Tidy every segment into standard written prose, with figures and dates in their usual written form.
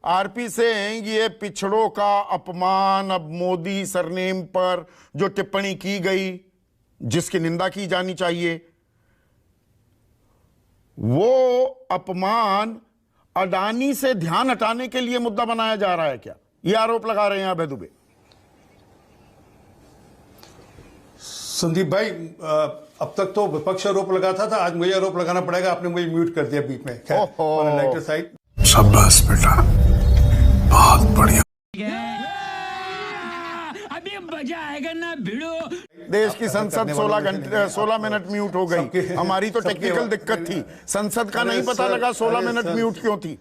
RP Singh, ये पिछड़ों का अपमान, अब मोदी सरनेम पर जो टिप्पणी की गई, जिसकी निंदा की जानी चाहिए, वो अपमान अडानी से ध्यान हटाने के लिए मुद्दा बनाया जा रहा है क्या? ये आरोप लगा रहे हैं अभय दुबे। संदीप भाई, अब तक तो विपक्ष आरोप लगाता था, आज मुझे आरोप लगाना पड़ेगा। आपने मुझे म्यूट कर दिया बीच में। खैर, साइड। शाबाश बेटा, बहुत बढ़िया। अभी मजा आएगा ना भिड़ो। देश की संसद 16 मिनट म्यूट हो गई। हमारी तो टेक्निकल दिक्कत थी, संसद का नहीं पता लगा 16 मिनट म्यूट क्यों थी।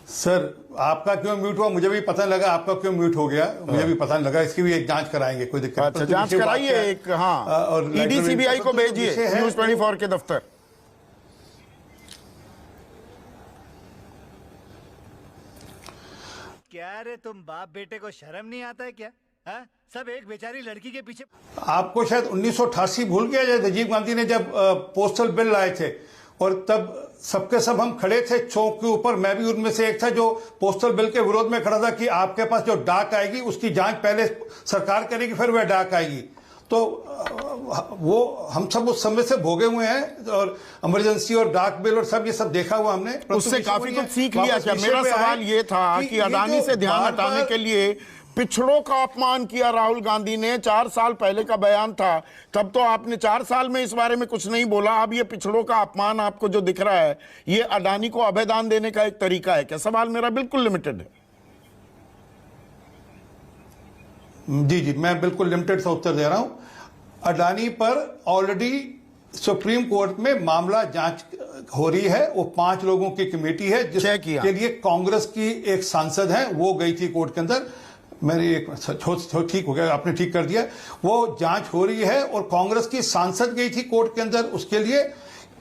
सर, आपका क्यों म्यूट हुआ मुझे भी पता लगा, आपका क्यों म्यूट हो गया मुझे भी पता लगा। इसकी भी एक जांच कराएंगे, कोई दिक्कत नहीं। अच्छा, जांच कराइए एक। हाँ, और ईडी सीबीआई को भेजिए, न्यूज़ 24 के दफ्तर। क्या रे, तुम बाप बेटे को शर्म नहीं आता है क्या? हा? सब एक बेचारी लड़की के पीछे। आपको शायद 1988 भूल गया जब राजीव गांधी ने जब पोस्टल बिल लाए थे, और तब सबके सब हम खड़े थे चौक के ऊपर। मैं भी उनमें से एक था जो पोस्टल बिल के विरोध में खड़ा था कि आपके पास जो डाक आएगी उसकी जांच पहले सरकार करेगी, फिर वह डाक आएगी। तो वो हम सब उस समय से भोगे हुए हैं, और इमरजेंसी और डाक बिल और सब ये सब देखा हुआ हमने। उससे काफी कुछ सीख लिया क्या? मेरा सवाल ये था कि अडानी से ध्यान हटाने के लिए पिछड़ों का अपमान किया राहुल गांधी ने। 4 साल पहले का बयान था, तब तो आपने 4 साल में इस बारे में कुछ नहीं बोला। अब ये पिछड़ों का अपमान आपको जो दिख रहा है, ये अडानी को अभयदान देने का एक तरीका है क्या? सवाल मेरा बिल्कुल लिमिटेड है। जी, मैं बिल्कुल लिमिटेड सा उत्तर दे रहा हूं। अडानी पर ऑलरेडी सुप्रीम कोर्ट में मामला जांच हो रही है। वो 5 लोगों की कमेटी है जिसके लिए कांग्रेस की एक सांसद है, वो गई थी कोर्ट के अंदर। मेरी एक ठीक हो गया, आपने ठीक कर दिया। वो जांच हो रही है और कांग्रेस की सांसद गई थी कोर्ट के अंदर उसके लिए।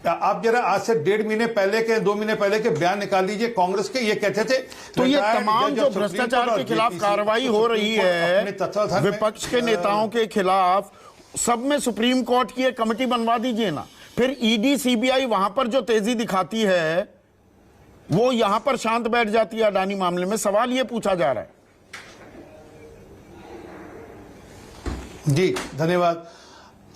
आप जरा आज से 1.5 महीने पहले के 2 महीने पहले के बयान निकाल लीजिए कांग्रेस के। ये कहते थे तो ये तमाम जो भ्रष्टाचार के खिलाफ कार्रवाई हो रही है विपक्ष के नेताओं के खिलाफ, सब में सुप्रीम कोर्ट की एक कमेटी बनवा दीजिए ना। फिर ईडी सीबीआई वहां पर जो तेजी दिखाती है वो यहां पर शांत बैठ जाती है अडानी मामले में। सवाल ये पूछा जा रहा है। जी, धन्यवाद।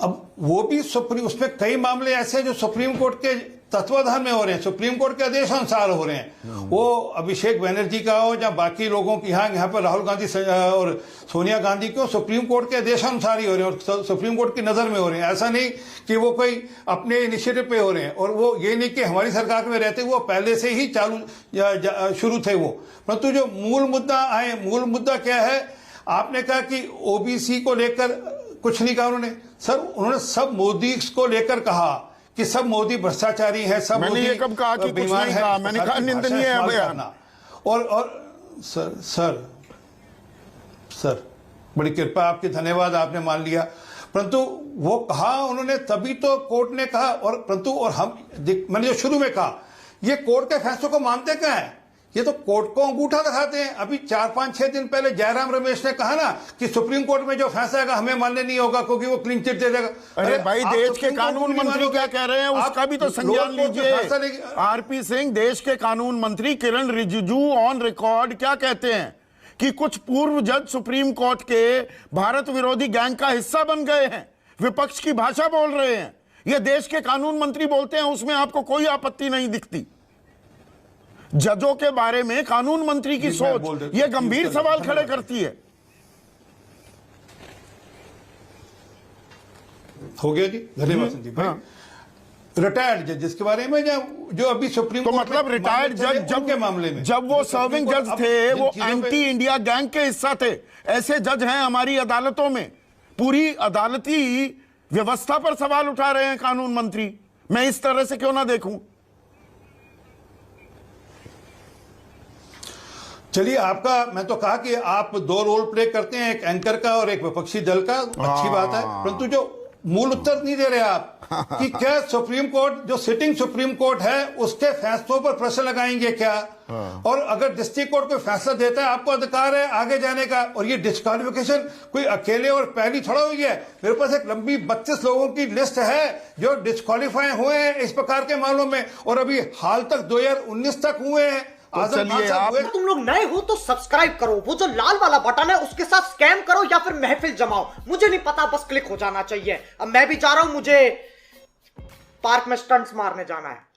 अब वो भी उसमें कई मामले ऐसे हैं जो सुप्रीम कोर्ट के तत्वाधान में हो रहे हैं, सुप्रीम कोर्ट के आदेश अनुसार हो रहे हैं। वो अभिषेक बनर्जी का हो या बाकी लोगों की, यहाँ पर राहुल गांधी और सोनिया गांधी को सुप्रीम कोर्ट के आदेशानुसार ही हो रहे हैं और सुप्रीम कोर्ट की नजर में हो रहे हैं। ऐसा नहीं कि वो कोई अपने इनिशिएटिव पे हो रहे हैं। और वो ये नहीं कि हमारी सरकार में रहते वो पहले से ही शुरू थे वो। परंतु जो मूल मुद्दा क्या है? आपने कहा कि ओबीसी को लेकर कुछ नहीं कहा उन्होंने। सर, उन्होंने सब मोदी को लेकर कहा कि सब मोदी भ्रष्टाचारी है, सब मैंने ये कब कहा कि कुछ नहीं कहा? मैंने कहा निंदनीय है बयान। और सर बड़ी कृपा आपकी, धन्यवाद, आपने मान लिया। परंतु वो कहा उन्होंने, तभी तो कोर्ट ने कहा। और मैंने जो शुरू में कहा, ये कोर्ट के फैसलों को मानते क्या है? ये तो कोर्ट को अंगूठा दिखाते हैं। अभी 4-5-6 दिन पहले जयराम रमेश ने कहा ना कि सुप्रीम कोर्ट में जो फैसला आएगा हमें मानने नहीं होगा क्योंकि वो क्लीन चिट दे देगा। अरे भाई, देश के कानून मंत्री क्या कह रहे हैं उसका भी तो संज्ञान लीजिए। आरपी सिंह, देश के कानून मंत्री किरण रिजिजू ऑन रिकॉर्ड क्या कहते हैं कि कुछ पूर्व जज सुप्रीम कोर्ट के भारत विरोधी गैंग का हिस्सा बन गए हैं, विपक्ष की भाषा बोल रहे हैं। ये देश के कानून मंत्री बोलते हैं, उसमें आपको कोई आपत्ति नहीं दिखती। जजों के बारे में कानून मंत्री की सोच ये गंभीर सवाल खड़े करती है। हो गया जी, धन्यवाद संदीप भाई। रिटायर्ड जज जिसके बारे में जो अभी सुप्रीम कोर्ट, मतलब रिटायर्ड जज जब के मामले में, जब वो सर्विंग जज थे, वो एंटी इंडिया गैंग के हिस्सा थे। ऐसे जज हैं हमारी अदालतों में। पूरी अदालती व्यवस्था पर सवाल उठा रहे हैं कानून मंत्री। मैं इस तरह से क्यों ना देखूं? चलिए, मैं तो कहा कि आप 2 रोल प्ले करते हैं, एक एंकर का और एक विपक्षी दल का। अच्छी बात है। परंतु जो मूल उत्तर नहीं दे रहे आप कि क्या सुप्रीम कोर्ट जो सिटिंग सुप्रीम कोर्ट है उसके फैसलों पर प्रश्न लगाएंगे क्या? और अगर डिस्ट्रिक्ट कोर्ट कोई फैसला देता है, आपको अधिकार है आगे जाने का। और ये डिस्क्वालिफिकेशन कोई अकेले और पहली थोड़ा हुई है। मेरे पास एक लंबी 32 लोगों की लिस्ट है जो डिस्क्वालीफाई हुए हैं इस प्रकार के मामलों में, और अभी हाल तक 2019 तक हुए हैं। चलिए आप तुम लोग नए हो तो सब्सक्राइब करो, वो जो लाल वाला बटन है उसके साथ स्कैम करो या फिर महफिल जमाओ, मुझे नहीं पता, बस क्लिक हो जाना चाहिए। अब मैं भी जा रहा हूं, मुझे पार्क में स्टंट्स मारने जाना है।